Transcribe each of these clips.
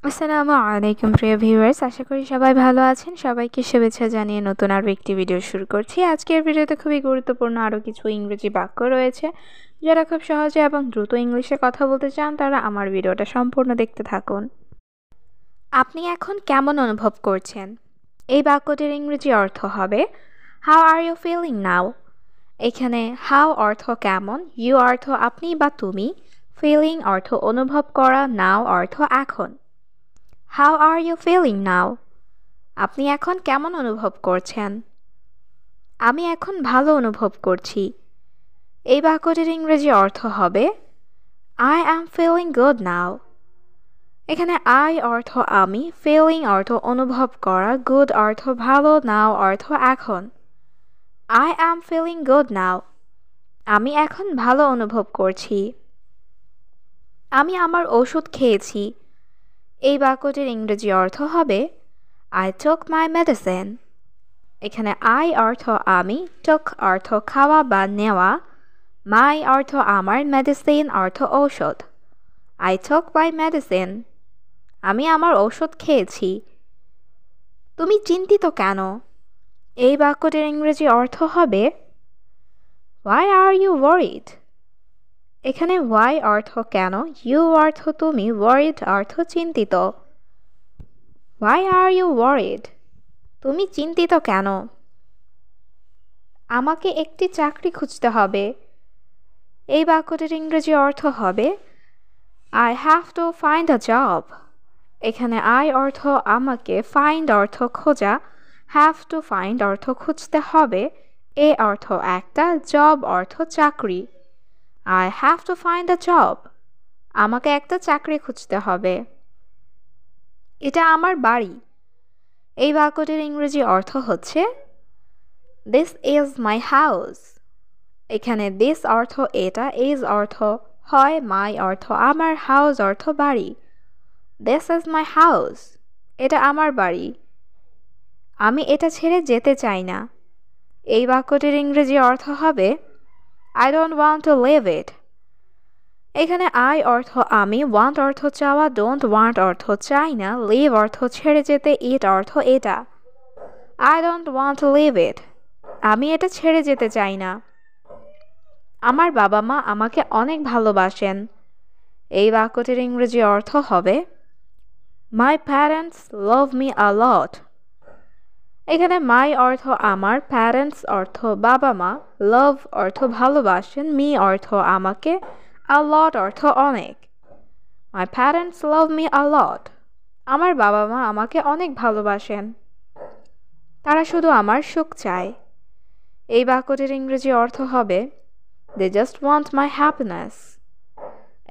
আসসালামু আলাইকুম প্রিয় ভিউয়ার্স, আশা করি সবাই ভালো আছেন। সবাইকে শুভেচ্ছা জানিয়ে নতুন আরও একটি ভিডিও শুরু করছি। আজকের ভিডিওতে খুবই গুরুত্বপূর্ণ আরও কিছু ইংরেজি বাক্য রয়েছে। যারা খুব সহজে এবং দ্রুত ইংলিশে কথা বলতে চান তারা আমার ভিডিওটা সম্পূর্ণ দেখতে থাকুন। আপনি এখন কেমন অনুভব করছেন? এই বাক্যটির ইংরেজি অর্থ হবে how are you feeling now. এখানে হাউ অর্থ কেমন, ইউ অর্থ আপনি বা তুমি, ফিলিং অর্থ অনুভব করা, নাও অর্থ এখন। How are you feeling now? আপনি এখন কেমন অনুভব করছেন? আমি এখন ভালো অনুভব করছি। এই বাক্যটির ইংরেজি অর্থ হবে I am feeling good now. এখানে আই অর্থ আমি, ফিলিং অর্থ অনুভব করা, গুড অর্থ ভালো, নাও অর্থ এখন। I am feeling good now. আমি এখন ভালো অনুভব করছি। আমি আমার ওষুধ খেয়েছি। এই বাক্যটির ইংরেজি অর্থ হবে I took my medicine. এখানে I অর্থ আমি, took অর্থ খাওয়া বা নেওয়া, my অর্থ আমার, medicine অর্থ ঔষধ। I took my medicine. আমি আমার ঔষধ খেয়েছি। তুমি চিন্তিত কেন? এই বাক্যটির ইংরেজি অর্থ হবে Why are you worried? এখানে why অর্থ কেন, you অর্থ তুমি, worried অর্থ চিন্তিত। Why are you worried? তুমি চিন্তিত কেন? আমাকে একটি চাকরি খুঁজতে হবে। এই বাক্যটির ইংরেজি অর্থ হবে I have to find a job. এখানে I অর্থ আমাকে, find অর্থ খোঁজা, have to find অর্থ খুঁজতে হবে, a অর্থ একটা, job অর্থ চাকরি। I have to find a job. আমাকে একটা চাকরি খুঁজতে হবে। এটা আমার বাড়ি। এই বাক্যটির ইংরেজি অর্থ হচ্ছে This is my house. এখানে this অর্থ এটা, is অর্থ হয়, my অর্থ আমার, house অর্থ বাড়ি। This is my house. এটা আমার বাড়ি। আমি এটা ছেড়ে যেতে চাই না। এই বাক্যটির ইংরেজি অর্থ হবে I don't want to leave it. এখানে I অর্থ আমি, want অর্থ চাওয়া, don't want অর্থ চাই না, leave অর্থ ছেড়ে যেতে, it অর্থ এটা। I don't want to leave it. আমি এটা ছেড়ে যেতে চাই না। আমার বাবা মা আমাকে অনেক ভালোবাসেন। এই বাক্যটির ইংরেজি অর্থ হবে My parents love me a lot. এখানে my অর্থ আমার, parents অর্থ বাবা মা, love অর্থ ভালোবাসেন, me অর্থ আমাকে, a lot অর্থ অনেক। My parents love me a lot. আমার বাবা মা আমাকে অনেক ভালোবাসেন। তারা শুধু আমার সুখ চায়। এই বাক্যটির ইংরেজি অর্থ হবে They just want my happiness.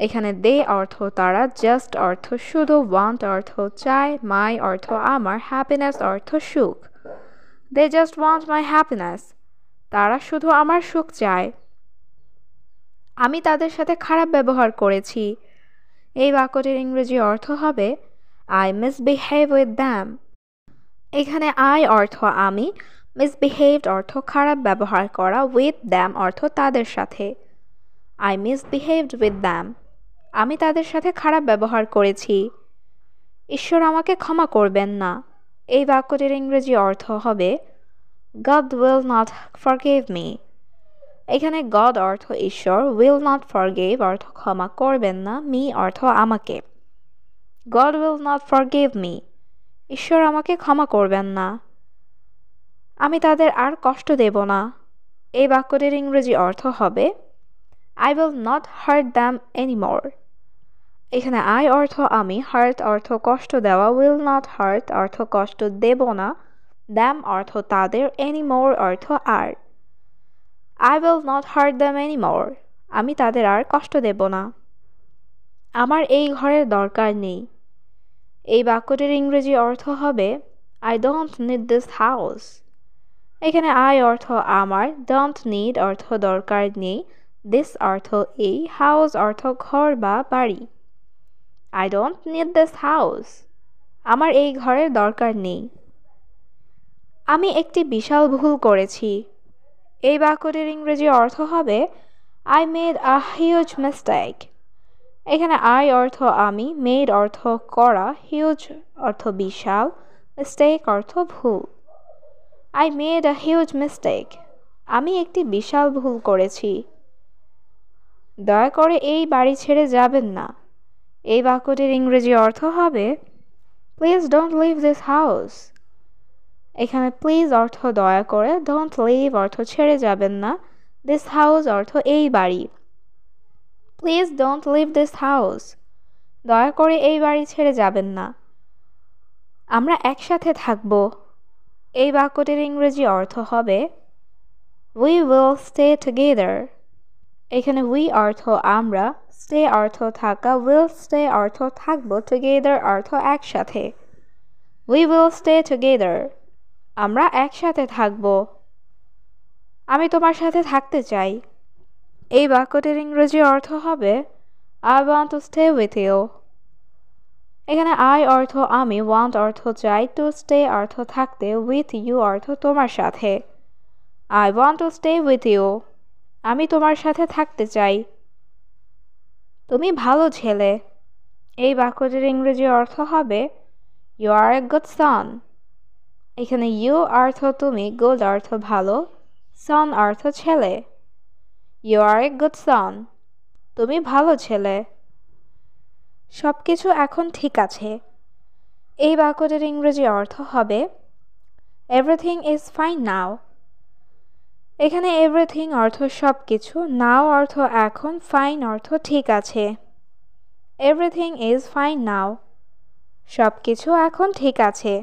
এখানে they অর্থ তারা, just অর্থ শুধু, want অর্থ চায়, my অর্থ আমার, happiness অর্থ সুখ। They just want my happiness. তারা শুধু আমার সুখ চায়। আমি তাদের সাথে খারাপ ব্যবহার করেছি। এই বাক্যটির ইংরেজি অর্থ হবে I misbehave with them. এখানে I অর্থ আমি, misbehaved অর্থ খারাপ ব্যবহার করা, with them অর্থ তাদের সাথে। I misbehaved with them. আমি তাদের সাথে খারাপ ব্যবহার করেছি। ঈশ্বর আমাকে ক্ষমা করবেন না। এই বাক্যটির ইংরেজি অর্থ হবে God will not forgive me. এখানে God অর্থ ঈশ্বর, will not forgive অর্থ ক্ষমা করবেন না, me অর্থ আমাকে। God will not forgive me. ঈশ্বর আমাকে ক্ষমা করবেন না। আমি তাদের আর কষ্ট দেব না। এই বাক্যটির ইংরেজি অর্থ হবে I will not hurt them anymore. এখানে I অর্থ আমি, hurt অর্থ কষ্ট দেওয়া, will not hurt অর্থ কষ্ট দেব না, them অর্থ তাদের, anymore অর্থ আর। I will not hurt them anymore. আমি তাদের আর কষ্ট দেব না। আমার এই ঘরের দরকার নেই। এই বাক্যটির ইংরেজি অর্থ হবে I don't need this house. এখানে I অর্থ আমার, don't need অর্থ দরকার নেই, this অর্থ এই, house অর্থ ঘর বা বাড়ি। I don't need this house. আমার এই ঘরের দরকার নেই। আমি একটি বিশাল ভুল করেছি। এই বাক্যটির ইংরেজি অর্থ হবে I made a huge mistake. এখানে আই অর্থ আমি, মেড অর্থ করা, হিউজ অর্থ বিশাল, মিস্টেক অর্থ ভুল। I made a huge mistake. আমি একটি বিশাল ভুল করেছি। দয়া করে এই বাড়ি ছেড়ে যাবেন না। এই বাক্যটির ইংরেজি অর্থ হবে please don't leave this house. এখানে প্লিজ অর্থ দয়া করে, ডোন্ট লিভ অর্থ ছেড়ে যাবেন না, দিস হাউস অর্থ এই বাড়ি। Please don't leave this house. দয়া করে এই বাড়ি ছেড়ে যাবেন না। আমরা একসাথে থাকব। এই বাক্যটির ইংরেজি অর্থ হবে উই উইল স্টে টুগেদার। এখানে উই অর্থ আমরা, স্টে অর্থ থাকা, উইল স্টে অর্থ থাকব, টুগেদার অর্থ একসাথে। We will stay together. আমরা একসাথে থাকব। আমি তোমার সাথে থাকতে চাই। এই বাক্যটির ইংরেজি অর্থ হবে I want to stay with you. এখানে আই অর্থ আমি, ওয়ান্ট অর্থ চাই, টু স্টে অর্থ থাকতে, উইথ ইউ অর্থ তোমার সাথে। I want to stay with you. আমি তোমার সাথে থাকতে চাই। তুমি ভালো ছেলে। এই বাক্যটির ইংরেজি অর্থ হবে ইউ আর এ গুড সন। এখানে ইউ অর্থ তুমি, গুড অর্থ ভালো, সন অর্থ ছেলে। ইউ আর এ গুড সন। তুমি ভালো ছেলে। সব কিছু এখন ঠিক আছে। এই বাক্যটির ইংরেজি অর্থ হবে এভরিথিং ইজ ফাইন নাও। এখানে এভরিথিং অর্থ সব কিছু, নাও অর্থ এখন, ফাইন অর্থ ঠিক আছে। এভরিথিং ইজ ফাইন নাও। সব কিছু এখন ঠিক আছে।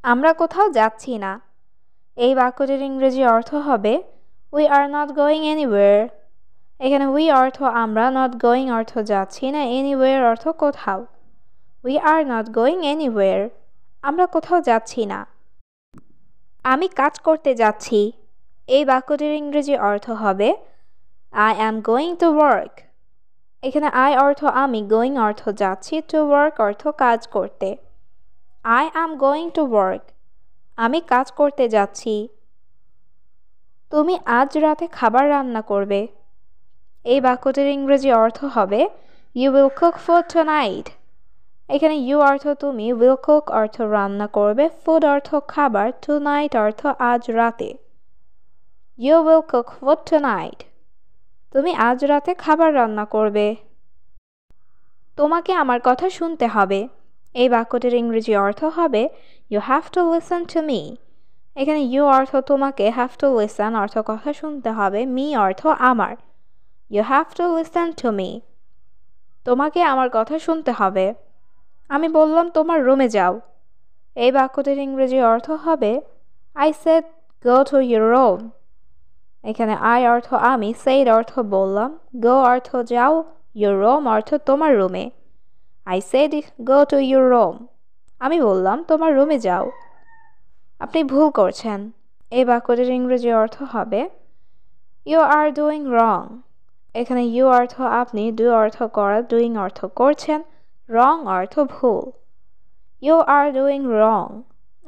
আমরা কোথাও যাচ্ছি না। এই বাক্যটির ইংরেজি অর্থ হবে we are not going anywhere. এখানে উই অর্থ আমরা, নট গোয়িং অর্থ যাচ্ছি না, এনিওয়্যার অর্থ কোথাও। We are not going anywhere. আমরা কোথাও যাচ্ছি না। আমি কাজ করতে যাচ্ছি। এই বাক্যটির ইংরেজি অর্থ হবে I am going to work. এখানে আই অর্থ আমি, গোয়িং অর্থ যাচ্ছি, টু ওয়ার্ক অর্থ কাজ করতে। I am going to work. আমি কাজ করতে যাচ্ছি। তুমি আজ রাতে খাবার রান্না করবে। এই বাক্যটির ইংরেজি অর্থ হবে you will cook food tonight. এখানে ইউ অর্থ তুমি, উইল কুক অর্থ রান্না করবে, ফুড অর্থ খাবার, টুনাইট অর্থ আজ রাতে। You will cook food tonight. তুমি আজ রাতে খাবার রান্না করবে। তোমাকে আমার কথা শুনতে হবে। এই বাক্যটির ইংরেজি অর্থ হবে you have to listen to me. এখানে ইউ অর্থ তোমাকে, হ্যাভ টু লিসন অর্থ কথা শুনতে হবে, মি অর্থ আমার। You have to listen to me. তোমাকে আমার কথা শুনতে হবে। আমি বললাম তোমার রুমে যাও। এই বাক্যটির ইংরেজি অর্থ হবে I said go to your room. এখানে আই অর্থ আমি, সেইড অর্থ বললাম, গো অর্থ যাও, ইউর রুম অর্থ তোমার রুমে। I said go to your room. আমি বললাম তোমার রুমে যাও। আপনি ভুল করছেন। এই বাক্যটির ইংরেজি অর্থ হবে ইউ আর ডুইং রং। এখানে ইউ অর্থ আপনি, ডু অর্থ করা, ডুইং অর্থ করছেন, রং অর্থ ভুল। ইউ আর ডুইং রং।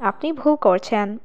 আপনি ভুল করছেন।